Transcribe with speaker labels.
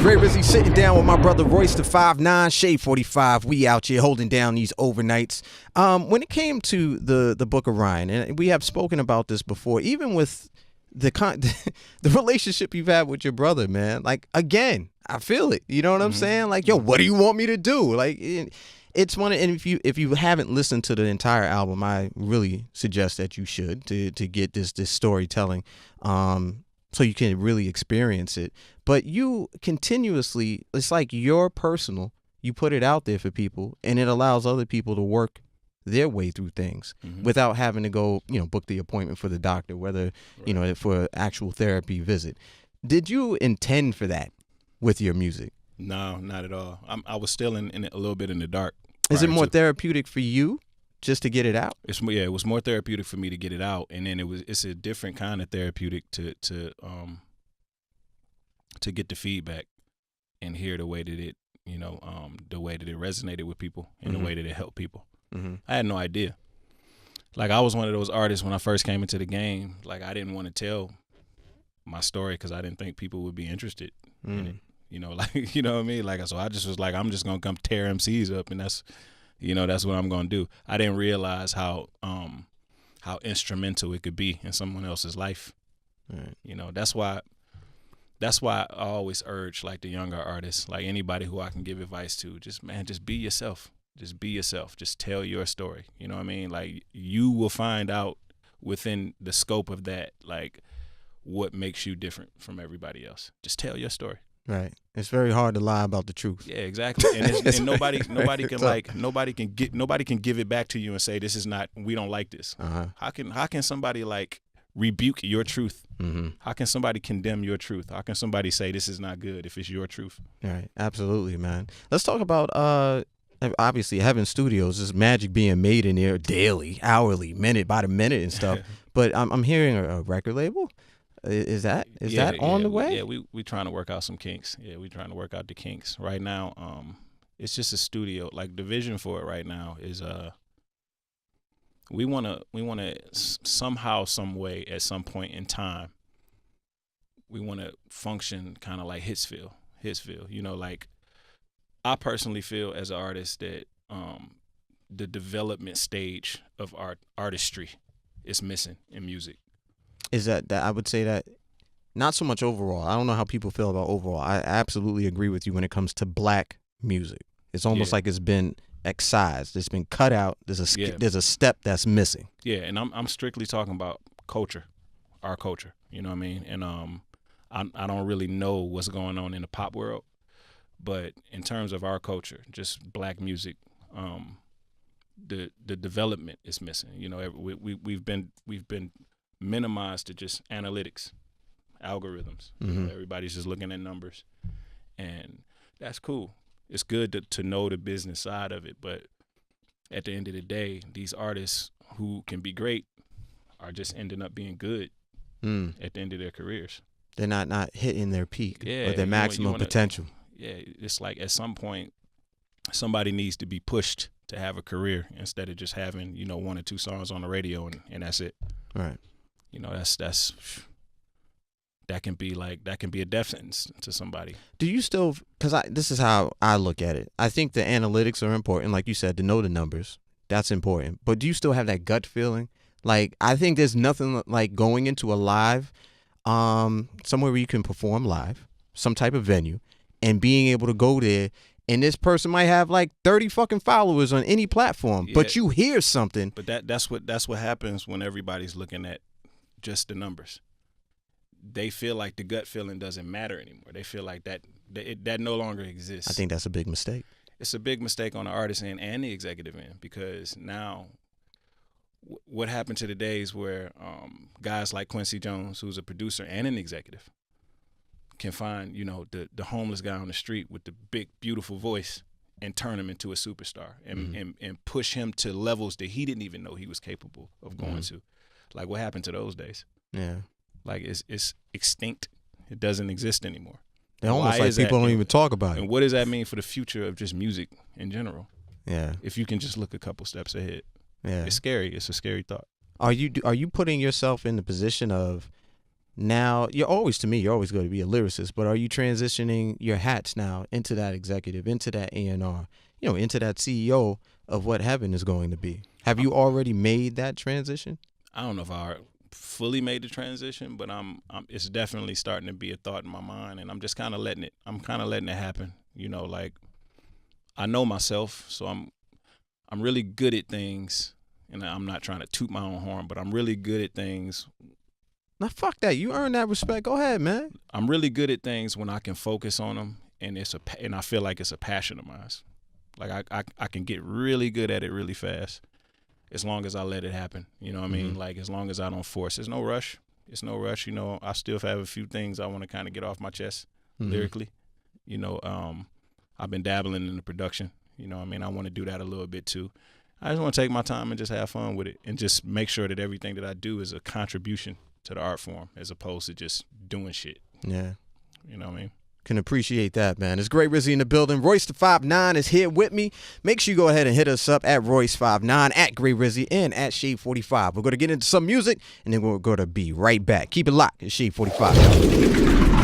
Speaker 1: Gray Rizzy sitting down with my brother Royce the 5'9", Shade 45. We out here holding down these overnights. When it came to the Book of Ryan, and we have spoken about this before, even with the relationship you've had with your brother, man. Like, again, I feel it. You know what I'm saying? Like, yo, what do you want me to do? Like, it's one. And if you haven't listened to the entire album, I really suggest that you should to get this storytelling. So you can really experience it. But you continuously, it's like your personal, you put it out there for people, and it allows other people to work their way through things without having to go, book the appointment for the doctor, whether, for an actual therapy visit. Did you intend for that with your music?
Speaker 2: No, not at all. I was still in a little bit in the dark.
Speaker 1: Is it more therapeutic for you just to get it out?
Speaker 2: It was more therapeutic for me to get it out, and then it's a different kind of therapeutic to get the feedback and hear the way that it the way that it resonated with people and the way that it helped people. I had no idea. Like, I was one of those artists when I first came into the game. Like, I didn't want to tell my story because I didn't think people would be interested in it. You know what I mean? Like, so I just was like, I'm just gonna come tear MCs up, and that's what I'm gonna do. I didn't realize how instrumental it could be in someone else's life. Right. That's why I always urge, like, the younger artists, like anybody who I can give advice to, just be yourself. Just be yourself. Just tell your story. You know what I mean? Like, you will find out within the scope of that, like, what makes you different from everybody else. Just tell your story.
Speaker 1: Right. It's very hard to lie about the truth.
Speaker 2: Yeah, exactly. And nobody can give it back to you and say, this is not, we don't like this. How can somebody, like, rebuke your truth? How can somebody condemn your truth? How can somebody say this is not good if it's your truth?
Speaker 1: Right. Absolutely, man. Let's talk about obviously Heaven Studios. There's magic being made in there daily, hourly, minute by the minute and stuff. But I'm hearing a record label. Is that on the way?
Speaker 2: Yeah, we trying to work out some kinks. Yeah, we trying to work out the kinks right now. It's just a studio. Like, the vision for it right now is we wanna somehow, some way, at some point in time, we wanna function kind of like Hitsville. Like, I personally feel as an artist that the development stage of artistry is missing in music.
Speaker 1: Is that I would say that not so much overall. I don't know how people feel about overall. I absolutely agree with you when it comes to black music. It's almost like it's been excised. It's been cut out. There's a step that's missing.
Speaker 2: Yeah, and I'm strictly talking about culture, our culture. You know what I mean? And I don't really know what's going on in the pop world, but in terms of our culture, just black music, the development is missing. We've been minimized to just analytics, algorithms. Everybody's just looking at numbers, and that's cool. It's good to know the business side of it, but at the end of the day, these artists who can be great are just ending up being good at the end of their careers.
Speaker 1: They're not hitting their peak or their maximum potential.
Speaker 2: Yeah, it's like at some point somebody needs to be pushed to have a career instead of just having, one or two songs on the radio and that's it.
Speaker 1: Right.
Speaker 2: That can be a death sentence to somebody.
Speaker 1: Do you still, because this is how I look at it. I think the analytics are important, like you said, to know the numbers. That's important. But do you still have that gut feeling? Like, I think there's nothing like going into a live, somewhere where you can perform live, some type of venue, and being able to go there, and this person might have like 30 fucking followers on any platform, but you hear something.
Speaker 2: But that's what happens when everybody's looking at just the numbers. They feel like the gut feeling doesn't matter anymore. They feel like that no longer exists.
Speaker 1: I think that's a big mistake.
Speaker 2: It's a big mistake on the artist end and the executive end, because now what happened to the days where guys like Quincy Jones, who's a producer and an executive, can find the homeless guy on the street with the big beautiful voice and turn him into a superstar and push him to levels that he didn't even know he was capable of going to. Like, what happened to those days?
Speaker 1: Yeah.
Speaker 2: Like, it's extinct. It doesn't exist anymore.
Speaker 1: They're almost like people don't even talk about it.
Speaker 2: And what does that mean for the future of just music in general?
Speaker 1: Yeah.
Speaker 2: If you can just look a couple steps ahead.
Speaker 1: Yeah.
Speaker 2: It's scary. It's a scary thought.
Speaker 1: Are you putting yourself in the position of now you're always going to be a lyricist, but are you transitioning your hats now into that executive, into that A&R, into that CEO of what heaven is going to be? Have you already made that transition?
Speaker 2: I don't know if I fully made the transition, but it's definitely starting to be a thought in my mind, and I'm just kind of letting it happen. Like, I know myself, so I'm really good at things, and I'm not trying to toot my own horn, but I'm really good at things.
Speaker 1: Now, fuck that. You earn that respect. Go ahead, man.
Speaker 2: I'm really good at things when I can focus on them, and I feel like it's a passion of mine. Like, I can get really good at it really fast, as long as I let it happen. You know what I mean? Like, as long as I don't force. There's no rush. It's no rush. I still have a few things I want to kind of get off my chest lyrically. I've been dabbling in the production. You know what I mean? I want to do that a little bit too. I just want to take my time and just have fun with it, and just make sure that everything that I do is a contribution to the art form, as opposed to just doing shit.
Speaker 1: Yeah.
Speaker 2: You know what I mean?
Speaker 1: Can appreciate that, man. It's Gray Rizzy in the building. Royce the 5'9" is here with me. Make sure you go ahead and hit us up at Royce59, at Gray Rizzy, and at Shade 45. We're going to get into some music, and then we're going to be right back. Keep it locked. It's Shade 45.